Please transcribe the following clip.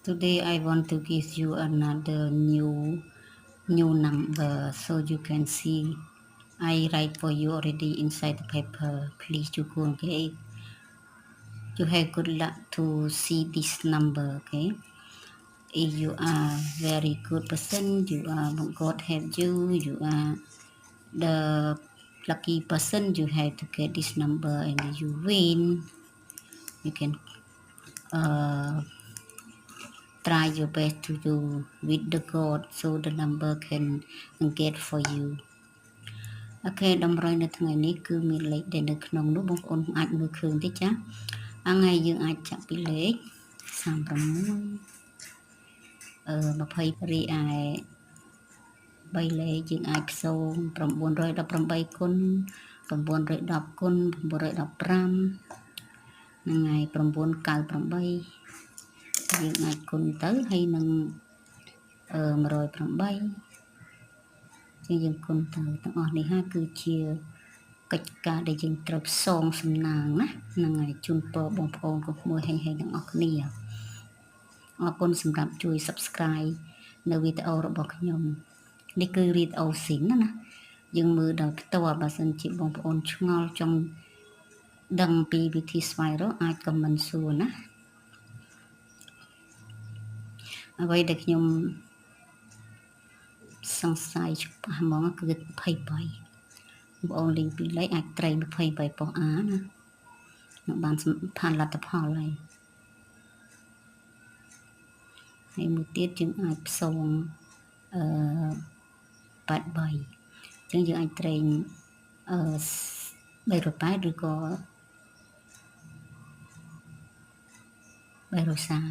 Today I want to give you another new number so you can see. I write for you already inside the paper. Please you go and get it. You have good luck to see this number, okay? If you are very good person, you are God help you, you are the lucky person, you have to get this number and you win. You can try your best to do with the God so the number can get for you អូខេតម្រុយនៅថ្ងៃនេះគឺមានលេខដែលនៅក្នុងនោះបងប្អូនអាចមើលឃើញទេចាថ្ងៃយើងអាចចាក់ពីលេខ36រីឯ3លេខយើងអាចផ្សូម918គុណ910គុណ915ហ្នឹងហើយ998យើងអាចគុណទៅហើយនឹង108យើងគុណទៅទាំងអស់នេះហើយគឺជាកិច្ចការដែលយើងត្រូវផ្សងសំណាងណាហ្នឹងហើយជូនពរបងប្អូនគ្រប់មួយហេងទាំងអស់គ្នាអរគុណសម្រាប់ជួយ Subscribe នៅវីដេអូរបស់ខ្ញុំនេះគឺវីដេអូស៊ីនណាយើងមើលដល់ផ្ទាល់បើសិនជាបងប្អូនឆ្ងល់ចង់ដឹងពីវិធីស្វែងរកអាច comment សួរណាអ្វីដែលខ្ញុំសង្ស័យច្បាស់ហ្មងគឺ23បងប្អូនលេងពីលេខអាចត្រី23ប៉ុស A ណានឹងបានផានលទ្ធផលហើយមួយទៀតយើងអាចផ្សង83អញ្ចឹងយើងអាចត្រេង380ឬក៏330